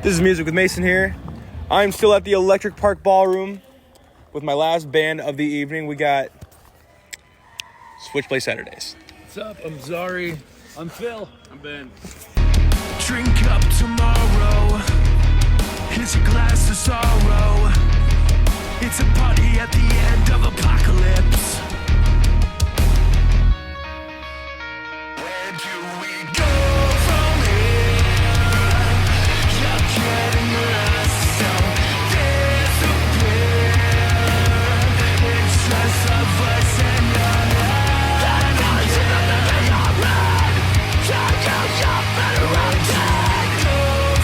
This is Music with Mason here. I'm still at the Electric Park Ballroom with my last band of the evening. We got Switchblade Saturdays. What's up? I'm Zari. I'm Phil. I'm Ben. Drink up tomorrow. Here's a glass of sorrow. It's a party at the end of apocalypse. Where do we go from here? You're getting lost, so disappear. It's just a voice in your head. The noise in the middle of your head. Can't you better run go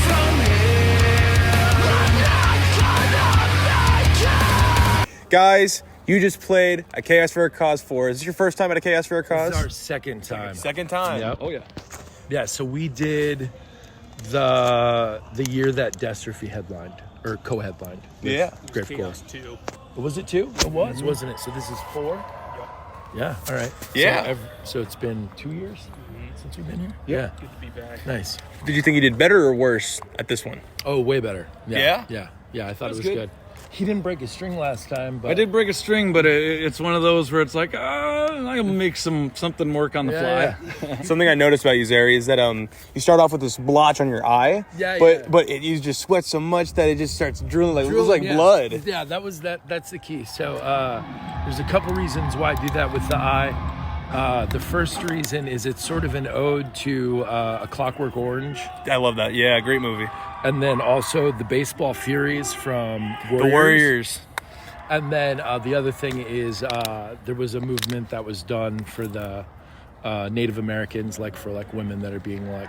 from here? I'm not gonna make it. Guys, you just played at Chaos for a Cause 4. Is this your first time at a Chaos for a Cause? This is our second time. Second time. Yep. Oh, yeah. Yeah, so we did the year that Dystrophy headlined, or co-headlined. with Yeah. Grave Goals. 2. Was it 2? It was, wasn't it? So this is 4? Yeah, all right. Yeah. So it's been 2 years since we've been here? Yeah. Good to be back. Nice. Did you think you did better or worse at this one? Oh, way better. Yeah? Yeah, I thought it was good. good. He didn't break his string last time, but... I did break a string, but it's one of those where it's like, I can make something work on the fly. Yeah. Something I noticed about you, Zari, is that you start off with this blotch on your eye. Yeah, but you just sweat so much that it just starts drooling like it looks like Yeah. blood. Yeah, that's the key. So there's a couple reasons why I do that with the eye. The first reason is it's sort of an ode to A Clockwork Orange. I love that. Yeah, great movie. And then also the Baseball Furies from Warriors. The Warriors. And then the other thing is there was a movement that was done for the Native Americans, like for like women that are being like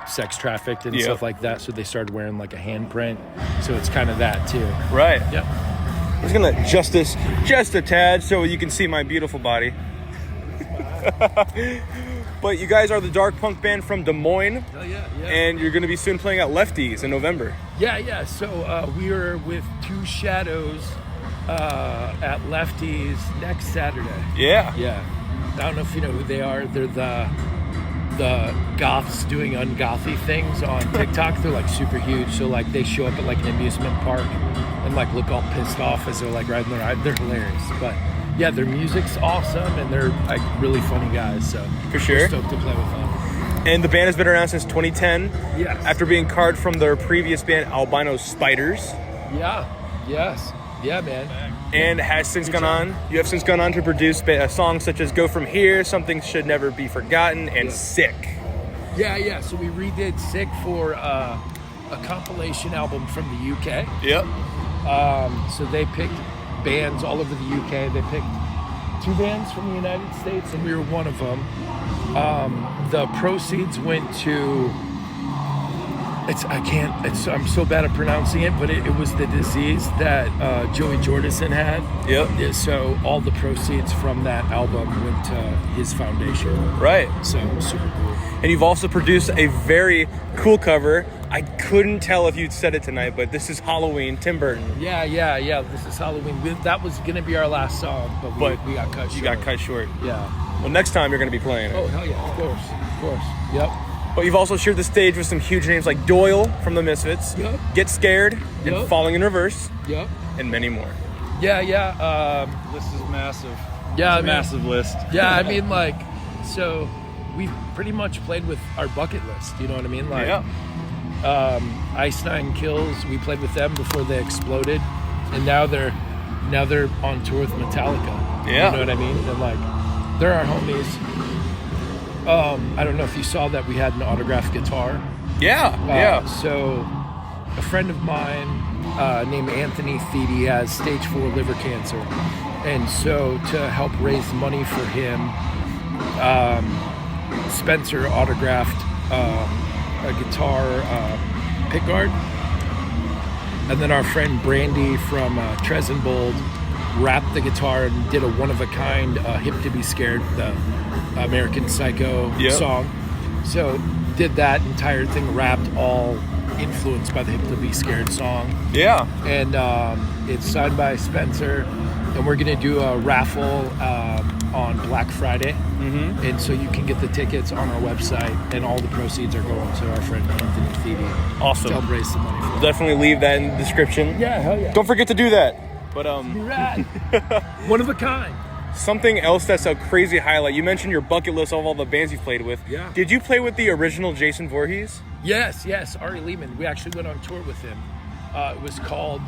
sex trafficked and stuff like that. So they started wearing like a handprint. So it's kind of that too. Right. Yep. I'm just gonna adjust this just a tad so you can see my beautiful body. But you guys are the dark punk band from Des Moines, Oh, yeah. and you're gonna be soon playing at Lefties in November. Yeah. So we are with Two Shadows at Lefties next Saturday. Yeah. Yeah. I don't know if you know who they are. They're the goths doing ungothy things on TikTok. They're like super huge. So like they show up at like an amusement park and like look all pissed off as they're like riding their ride. They're hilarious. But yeah, their music's awesome and they're like really funny guys. So For sure. we're stoked to play with them. And the band has been around since 2010. Yes. After being carved from their previous band, Albino Spiders, Yeah. Yes. Yeah, man. and has since gone on. You have since gone on to produce songs such as "Go From Here," "Something Should Never Be Forgotten," and "Sick." Yeah. So we redid Sick for a compilation album from the UK. Yep. So they picked bands all over the UK. They picked 2 bands from the United States, and we were one of them. The proceeds went to. I'm so bad at pronouncing it, but it was the disease that Joey Jordison had. Yep. Yeah, so all the proceeds from that album went to his foundation. Right. So super cool. And you've also produced a very cool cover. I couldn't tell if you'd said it tonight, but this is Halloween, Tim Burton. Yeah. This is Halloween. That was gonna be our last song, but we got cut short. You got cut short. Yeah. Well, next time you're going to be playing it. Oh hell yeah! Of course. Yep. But you've also shared the stage with some huge names like Doyle from the Misfits, Yep. Get Scared, Yep. and Falling in Reverse, Yep. and many more. Yeah. This is massive. Yeah, It's a massive list. Yeah, I mean, like, so we pretty much played with our bucket list. You know what I mean? Like, Ice Nine Kills. We played with them before they exploded, and now they're on tour with Metallica. Yeah. You know what I mean? And like, they're our homies. I don't know if you saw that we had an autographed guitar. Yeah. So a friend of mine named Anthony Thede has stage 4 liver cancer. And so to help raise money for him, Spencer autographed a guitar pickguard. And then our friend Brandy from Tresenbold wrapped the guitar and did a one-of-a-kind Hip to Be Scared, the American Psycho song. So did that entire thing wrapped, all influenced by the Hip to Be Scared song. Yeah. And it's signed by Spencer. And we're going to do a raffle on Black Friday. Mm-hmm. And so you can get the tickets on our website, and all the proceeds are going to our friend Anthony Thede. Awesome. To help raise some money for We'll definitely leave that in the description. Yeah, hell yeah. Don't forget to do that. But Rad. One of a kind. something else that's a crazy highlight. You mentioned your bucket list of all the bands you've played with. Yeah. Did you play with the original Jason Voorhees? Yes, Ari Lehman. We actually went on tour with him. It was called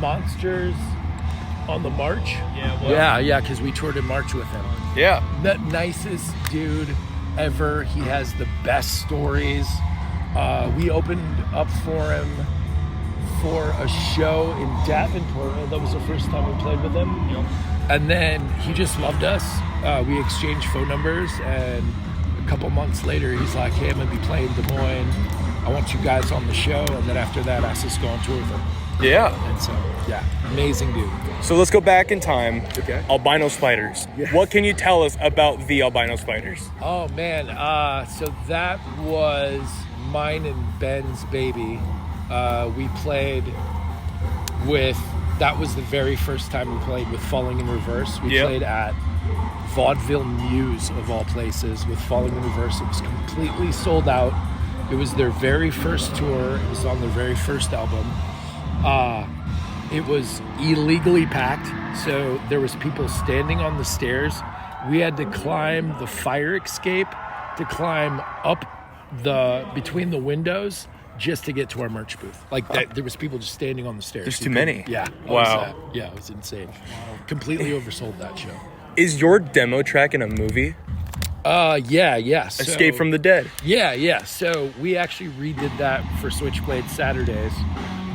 Monsters on the March. Yeah, well. Yeah, because we toured in March with him. Yeah. The nicest dude ever. He has the best stories. We opened up for him for a show in Davenport. That was the first time we played with him. Yep. And then he just loved us. We exchanged phone numbers, and a couple months later, he's like, hey, I'm going to be playing Des Moines. I want you guys on the show. And then after that, asked us to go on tour with him. Yeah. And so, yeah, amazing dude. So let's go back in time. Okay. Albino spiders. Yes. What can you tell us about the albino spiders? Oh, man. So that was mine and Ben's baby. We played with, that was the very first time we played with Falling in Reverse. We played at Vaudeville Muse, of all places, with Falling in Reverse. It was completely sold out. It was their very first tour. It was on their very first album. It was illegally packed, so there was people standing on the stairs. We had to climb the fire escape to climb up between the windows just to get to our merch booth. Like that, there was people just standing on the stairs. There's too many. Yeah. Wow. It was insane. Completely oversold that show. Is your demo track in a movie? Yeah. So, Escape from the Dead. Yeah. So we actually redid that for Switchblade Saturdays.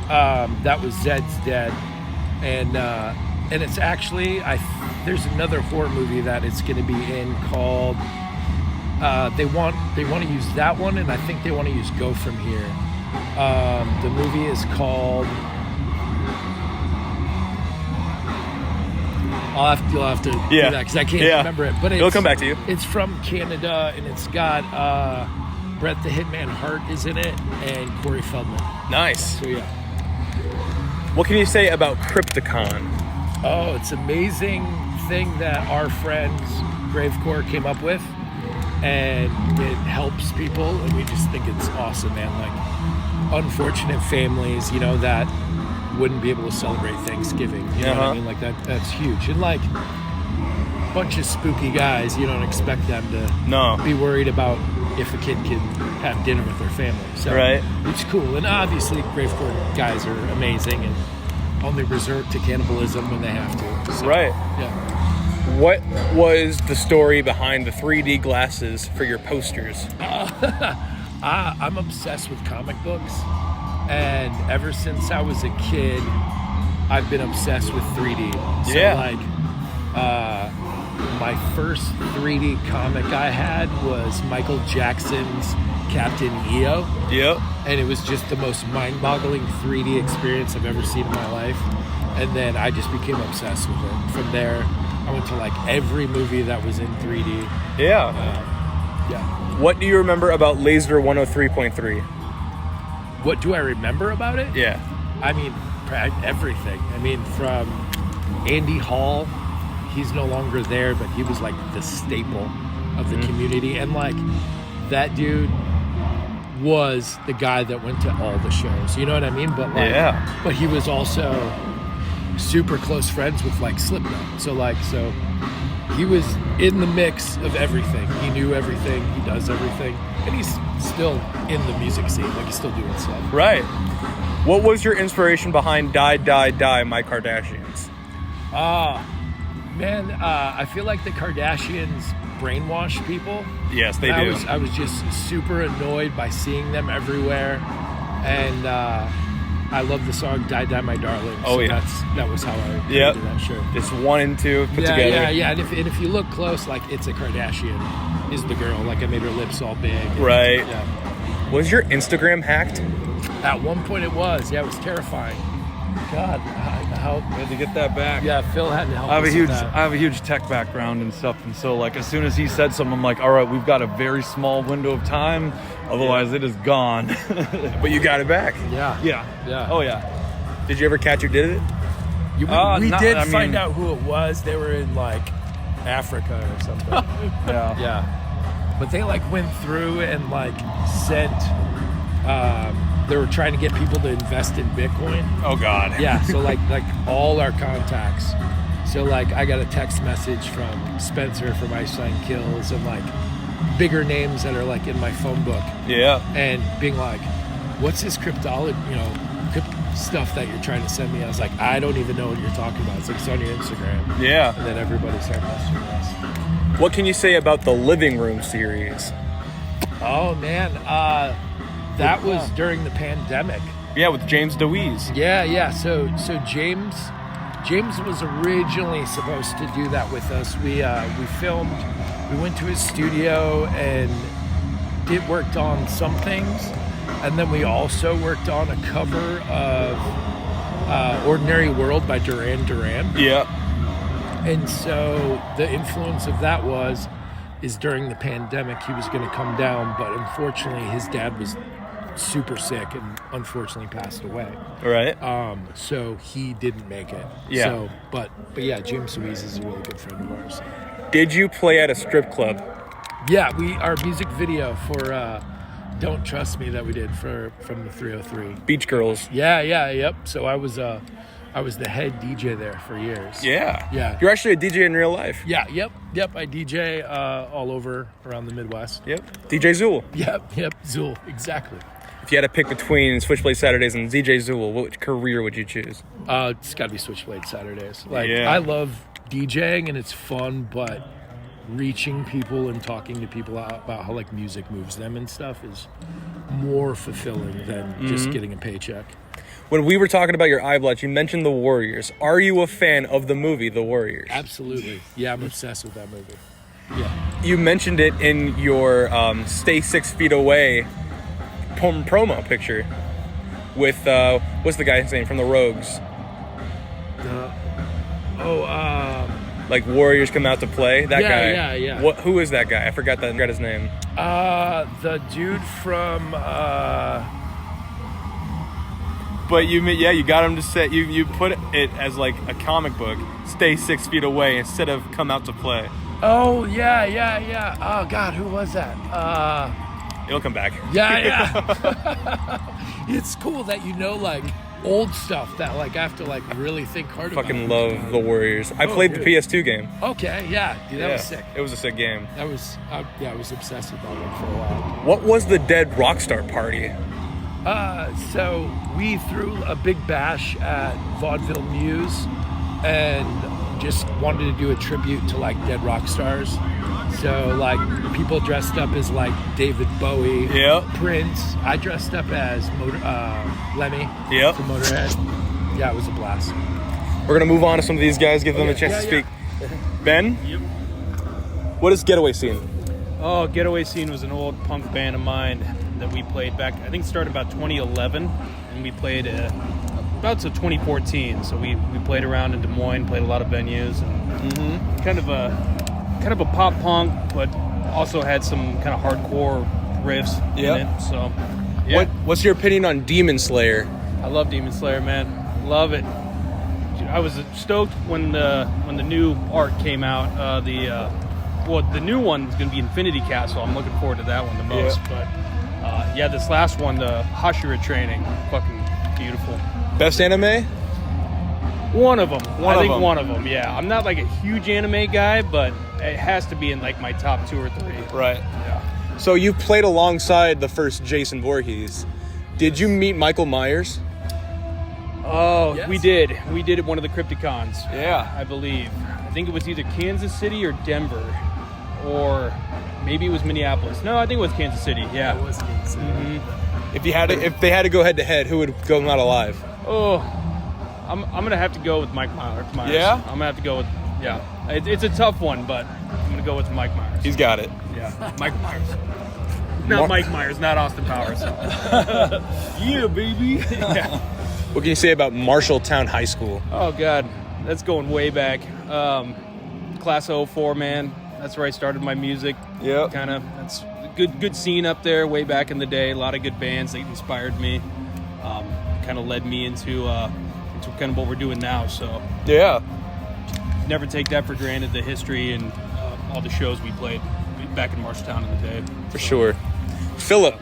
That was Zed's Dead, and it's actually there's another horror movie that it's going to be in called. They want to use that one, and I think they want to use Go From Here. The movie is called. You'll have to do that because I can't remember it. But it'll come back to you. It's from Canada, and it's got Brett the Hitman Hart is in it, and Corey Feldman. Nice. So yeah. What can you say about Crypticon? Oh, it's an amazing thing that our friends Gravecore came up with, and it helps people, and we just think it's awesome, man. Like unfortunate families, that wouldn't be able to celebrate Thanksgiving. You know what I mean? Like that's huge. And like a bunch of spooky guys, you don't expect them to be worried about if a kid can have dinner with their family. So it's cool. And obviously Gravecore guys are amazing and only resort to cannibalism when they have to. So, yeah. What was the story behind the 3D glasses for your posters? I'm obsessed with comic books. And ever since I was a kid, I've been obsessed with 3D. So my first 3D comic I had was Michael Jackson's Captain EO. Yep. And it was just the most mind-boggling 3D experience I've ever seen in my life. And then I just became obsessed with it. From there, I went to like every movie that was in 3D. Yeah. What do you remember about Laser 103.3? What do I remember about it? Yeah. I mean, everything. I mean, from Andy Hall, he's no longer there, but he was like the staple of the community. And like, that dude was the guy that went to all the shows. You know what I mean? But like, but he was also super close friends with like Slipknot. So he was in the mix of everything. He knew everything. He does everything. And he's still in the music scene. Like, he's still doing stuff. Right. What was your inspiration behind Die, Die, Die, My Kardashians? Man, I feel like the Kardashians brainwash people. Yes, they do. I was just super annoyed by seeing them everywhere. And I love the song Die, Die, My Darling. Oh, so that was how I created that shirt. Just 1 and 2 put together. Yeah. And if you look close, like, it's a Kardashian is the girl. Like, I made her lips all big. Right. Yeah. Was your Instagram hacked? At one point it was. Yeah, it was terrifying. God, how We had to get that back. Yeah, Phil had to help I have us with that. I have a huge tech background and stuff, and so like as soon as he said something, I'm like, all right, we've got a very small window of time, otherwise it is gone. But you got it back. Yeah. Oh yeah. Did you ever catch who did it? We No, did I mean- find out who it was. They were in like Africa or something. Yeah. Yeah. But they like went through and like sent, they were trying to get people to invest in Bitcoin. Oh God. Yeah. So like all our contacts. So like I got a text message from Spencer from Iceland Kills and like bigger names that are like in my phone book Yeah. and being like, what's this cryptology, stuff that you're trying to send me? I was like, I don't even know what you're talking about. It's like, it's on your Instagram. Yeah. And then everybody started messaging us. What can you say about the Living Room series? Oh man, that was during the pandemic. Yeah, with James DeWeese. Yeah. So James was originally supposed to do that with us. We filmed. We went to his studio and worked on some things, and then we also worked on a cover of "Ordinary World" by Duran Duran. Yeah. And so the influence of that is during the pandemic he was going to come down, but unfortunately his dad was super sick and unfortunately passed away. Right. So he didn't make it. Yeah. So, but yeah, James Louise is a really good friend of ours. Did you play at a strip club? Yeah, our music video for "Don't Trust Me" that we did from the 303. Beach Girls. Yep. So I was the head DJ there for years. Yeah. Yeah. You're actually a DJ in real life. Yeah. Yep. I DJ all over around the Midwest. Yep. DJ Zool. Yep. Zool. Exactly. If you had to pick between Switchblade Saturdays and DJ Zool, what career would you choose? It's got to be Switchblade Saturdays. Like, Yeah. I love DJing and it's fun, but reaching people and talking to people about how like music moves them and stuff is more fulfilling than just getting a paycheck. When we were talking about your iBlotch, you mentioned The Warriors. Are you a fan of the movie The Warriors? Absolutely. Yeah, I'm obsessed with that movie. Yeah. You mentioned it in your Stay 6 Feet Away promo picture with, what's the guy's name from the Rogues? Like Warriors come out to play? That guy. Yeah. Who is that guy? I forgot his name. The dude from, But you got him to say, you put it as like a comic book, Stay 6 Feet Away instead of come out to play. oh, yeah. Oh, God, who was that? It'll come back. Yeah. It's cool that like old stuff that like I have to like really think hard about. Fucking love the Warriors. I played the PS2 game. Okay, yeah. Dude, that was sick. It was a sick game. That was, I was obsessed with that one for a while. What was the Dead Rockstar party? So we threw a big bash at Vaudeville Muse and just wanted to do a tribute to like dead rock stars. So like people dressed up as like David Bowie, Prince. I dressed up as Lemmy from Motorhead. Yeah, it was a blast. We're gonna move on to some of these guys, give them a chance to speak. Ben? Yep. What is Getaway Scene? Oh, Getaway Scene was an old punk band of mine that we played back, I think it started about 2011, and we played about to 2014. So we played around in Des Moines, played a lot of venues, and kind of a pop punk, but also had some kind of hardcore riffs in it. So, yeah. What's your opinion on Demon Slayer? I love Demon Slayer, man. Love it. I was stoked when the new art came out. The new one's going to be Infinity Castle. I'm looking forward to that one the most. But this last one, the Hashira Training, fucking beautiful. Best anime? One of them. I think one of them. Yeah, I'm not like a huge anime guy, but it has to be in like my top 2 or 3. Right. Yeah. So you played alongside the first Jason Voorhees. Did you meet Michael Myers? Oh, Yes. we did. We did at one of the Crypticons. Yeah. I believe. I think it was either Kansas City or Denver, or maybe it was Minneapolis. No, I think it was Kansas City. Yeah. That was insane. If they had to go head to head, who would go out alive? Oh, I'm gonna have to go with Mike Myers. Yeah? I'm gonna have to go with It's a tough one, but I'm gonna go with Mike Myers. He's got it. Yeah, Mike Myers. Not Mike Myers, not Austin Powers. Yeah, baby. Yeah. What can you say about Marshalltown High School? Oh God, that's going way back. Class of 04, man. That's where I started my music. Yep. That's a good scene up there way back in the day. A lot of good bands that inspired me. Kind of led me into kind of what we're doing now. So Yeah. never take that for granted, the history and all the shows we played back in Marshtown in the day. For sure. Philip,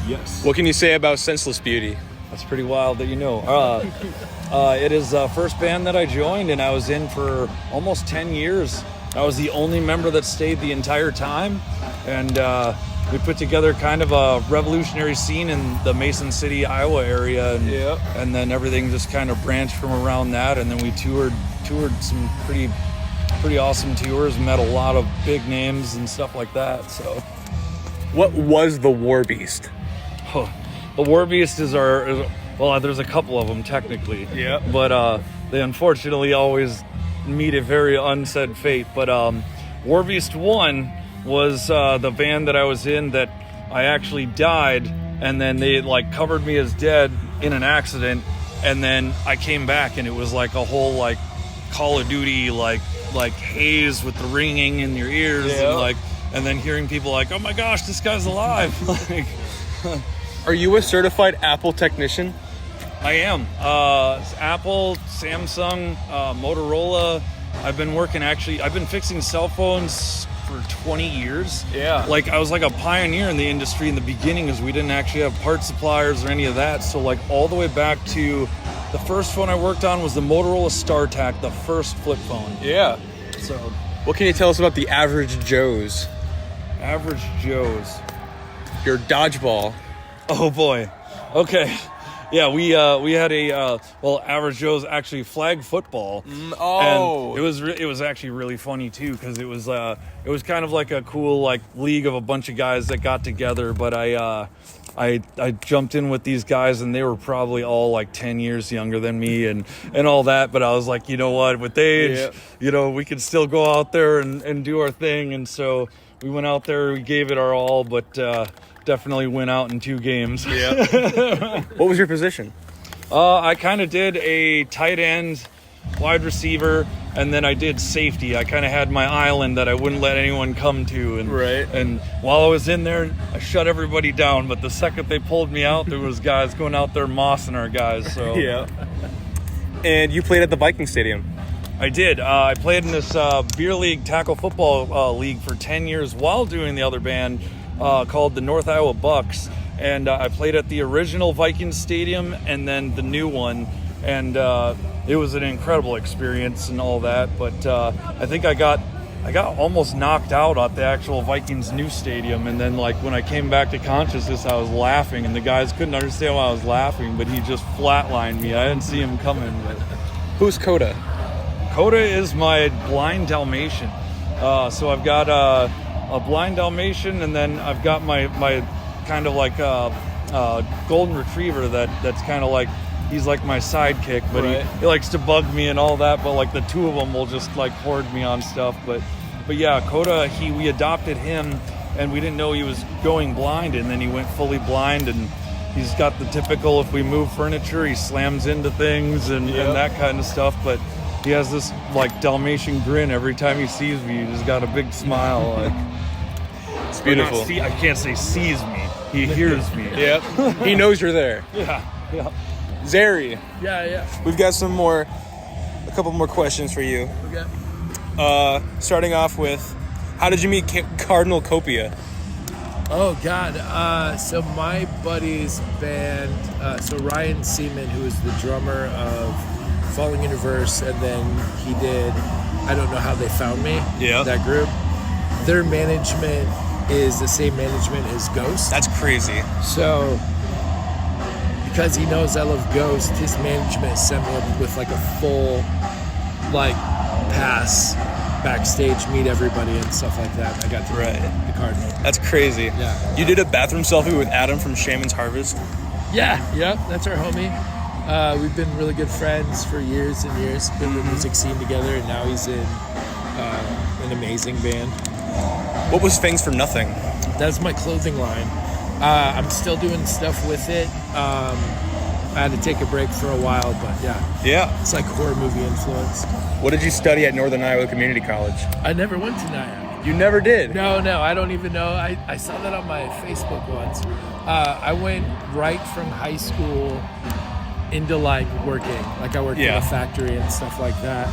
Yes. what can you say about Senseless Beauty? That's pretty wild that you know. It is the first band that I joined, and I was in for almost 10 years. I was the only member that stayed the entire time, and we put together kind of a revolutionary scene in the Mason City, Iowa area, and then everything just kind of branched from around that, and then we toured some pretty awesome tours, met a lot of big names and stuff like that. So, What was the War Beast? the War Beast is well, there's a couple of them technically. Yeah. But they unfortunately always meet a very unsaid fate. But War Beast 1 was the band that I was in that I actually died, and then they like covered me as dead in an accident, and then I came back, and it was like a whole like Call of Duty like haze with the ringing in your ears, and then hearing people like, oh my gosh, this guy's alive. Like, Are you a certified Apple technician? I am. Apple, Samsung, Motorola. I've been fixing cell phones for 20 years. Yeah. Like, I was like a pioneer in the industry in the beginning, as we didn't actually have part suppliers or any of that. So like all the way back to the first phone I worked on was the Motorola StarTAC, the first flip phone. Yeah. So What can you tell us about the Average Joes? Average Joes. Your dodgeball. Oh boy. Okay. Yeah, we had a Average Joe's actually flag football. Oh. And it was actually really funny too, because it was kind of like a cool like league of a bunch of guys that got together. But I jumped in with these guys, and they were probably all like 10 years younger than me and all that. But I was like, you know what, with age, we could still go out there and do our thing. And so we went out there, we gave it our all, but definitely went out in 2 games. Yeah. What was your position? I kind of did a tight end, wide receiver, and then I did safety. I kind of had my island that I wouldn't let anyone come to. And, Right. And while I was in there, I shut everybody down. But the second they pulled me out, there was guys going out there mossing our guys. So Yeah. And you played at the Viking Stadium. I did. I played in this beer league tackle football league for 10 years while doing the other band called the North Iowa Bucks. And I played at the original Viking Stadium and then the new one. And it was an incredible experience and all that. But I think I got almost knocked out at the actual Vikings new stadium. And then like when I came back to consciousness, I was laughing, and the guys couldn't understand why I was laughing, but he just flatlined me. I didn't see him coming. But Who's Coda? Coda is my blind Dalmatian. So I've got a blind Dalmatian, and then I've got my kind of like golden retriever that's kind of like, he's like my sidekick, but Right. he likes to bug me and all that, but like the two of them will just like hoard me on stuff. But yeah, Coda, we adopted him, and we didn't know he was going blind, and then he went fully blind, and he's got the typical, if we move furniture, he slams into things and that kind of stuff. But he has this like Dalmatian grin every time he sees me. He's got a big smile. Like, It's beautiful. I can't say sees me. He hears me. Yep. He knows you're there. Yeah. Zeri, Yeah. we've got a couple more questions for you. Okay. Starting off with, how did you meet Cardinal Copia? Oh God! So my buddy's band, so Ryan Seaman, who is the drummer of Falling Universe, and then he did I Don't Know How They Found Me. Yeah. That group. Their management is the same management as Ghost. That's crazy. So because he knows I love Ghost, his management sent me up with like a full like pass backstage, meet everybody and stuff like that. I got to meet the Cardinal. That's crazy. Yeah. You did a bathroom selfie with Adam from Shaman's Harvest. Yeah, that's our homie. We've been really good friends for years and years. Been in the music scene together, and now he's in an amazing band. What was Fangs for Nothing? That's my clothing line. I'm still doing stuff with it. I had to take a break for a while, but Yeah. it's like horror movie influence. What did you study at Northern Iowa Community College? I never went to NIAC. You never did? No, I don't even know. I saw that on my Facebook once. I went right from high school into like working. Like I worked in Yeah. a factory and stuff like that,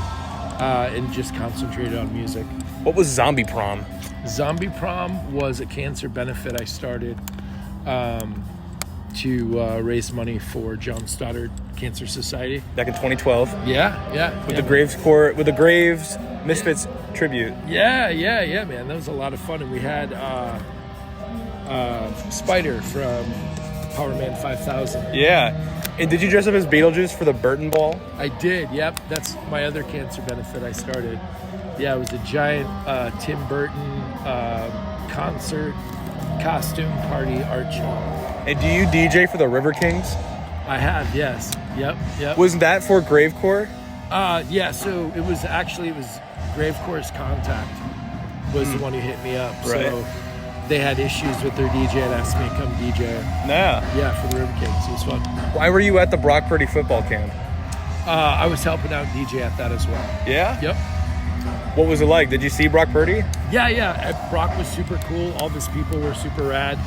and just concentrated on music. What was Zombie Prom? Zombie Prom was a cancer benefit I started to raise money for John Stoddard Cancer Society. Back in 2012. Yeah. With the Graves Misfits tribute. Yeah, man. That was a lot of fun. And we had Spider from Power Man 5000. Yeah. And did you dress up as Beetlejuice for the Burton Ball? I did, yep. That's my other cancer benefit I started. Yeah, it was a giant Tim Burton concert costume party art show. And do you DJ for the River Kings? I have, yes. Yep. Was that for Gravecore? Yeah, so it was Gravecore's Contact was the one who hit me up. Right. So they had issues with their DJ and asked me to come DJ. Nah. Yeah, for the River Kings. It was fun. Why were you at the Brock Purdy football camp? I was helping out DJ at that as well. Yeah? Yep. What was it like? Did you see Brock Purdy? Yeah. Brock was super cool. All of his people were super rad.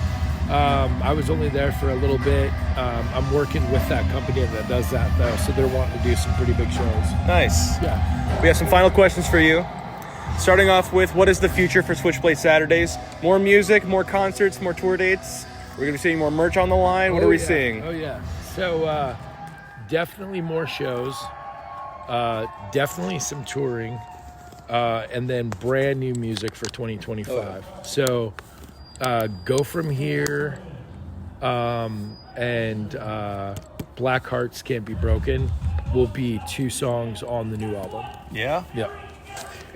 I was only there for a little bit. I'm working with that company that does that though, so they're wanting to do some pretty big shows. Nice. Yeah. We have some final questions for you. Starting off with, what is the future for Switchblade Saturdays? More music, more concerts, more tour dates? We're going to be seeing more merch on the line. What are we seeing? Oh yeah. So definitely more shows. Definitely some touring. And then brand new music for 2025. So Go From Here and Black Hearts Can't Be Broken will be 2 songs on the new album. Yeah? Yep.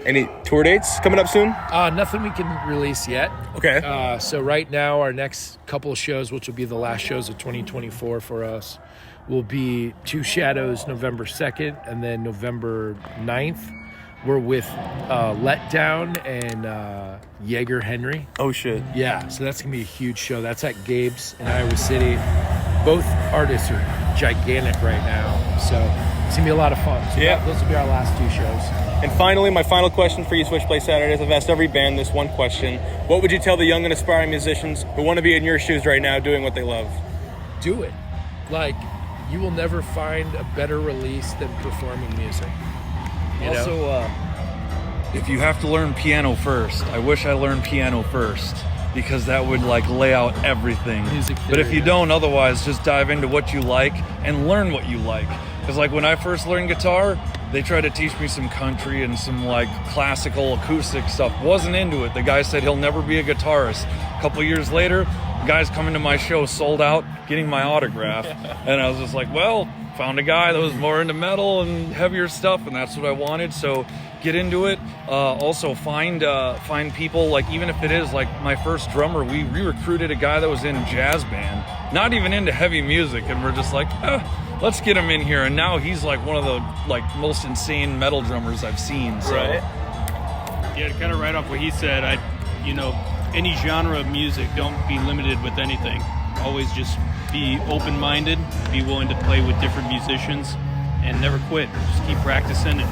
Any tour dates coming up soon? Nothing we can release yet. Okay. So right now our next couple of shows, which will be the last shows of 2024 for us, will be 2 Shadows November 2nd and then November 9th. We're with Letdown and Jaeger Henry. Oh, shit. Yeah, so that's going to be a huge show. That's at Gabe's in Iowa City. Both artists are gigantic right now, so it's going to be a lot of fun. So Yeah. those will be our last 2 shows. And finally, my final question for you, Switchblade Saturdays. I've asked every band this one question. What would you tell the young and aspiring musicians who want to be in your shoes right now doing what they love? Do it. Like, you will never find a better release than performing music. You know? Also, if you have to learn piano first, I wish I learned piano first because that would like lay out everything. Music But if theory, you don't, otherwise, just dive into what you like and learn what you like. Because like when I first learned guitar, they tried to teach me some country and some like classical acoustic stuff. Wasn't into it. The guy said he'll never be a guitarist. A couple years later, guys coming to my show sold out, getting my autograph, and I was just like, well, found a guy that was more into metal and heavier stuff, and that's what I wanted. So get into it. Also find people, like even if it is like my first drummer, we recruited a guy that was in a jazz band, not even into heavy music, and we're just like, let's get him in here. And now he's like one of the like most insane metal drummers I've seen. So. Right. Yeah, to kind of right off what he said, any genre of music, don't be limited with anything. Always just be open-minded, be willing to play with different musicians, and never quit. Just keep practicing and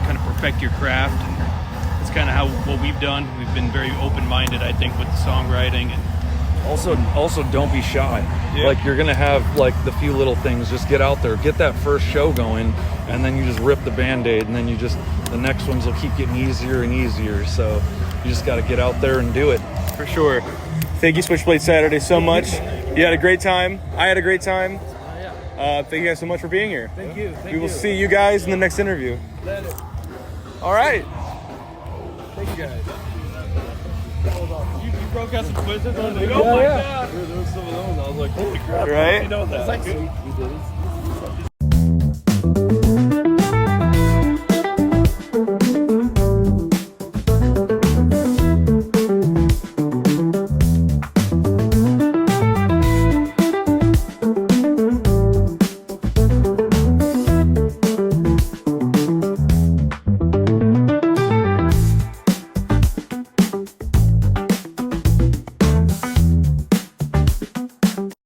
kind of perfect your craft. And that's kind of what we've done. We've been very open-minded, I think, with the songwriting. And Also don't be shy. Yeah. Like you're gonna have like the few little things. Just get out there, get that first show going, and then you just rip the Band-Aid, and then the next ones will keep getting easier and easier. So you just got to get out there and do it. For sure. Thank you, Switchblade Saturday, so much. You had a great time. I had a great time. Thank you guys so much for being here. Thank you. We will see you guys in the next interview. Later. All right. Thank you guys. you broke out some quizzes on the Yeah. There was some of those. I was like, holy crap. Right? It's like sweet. He did it.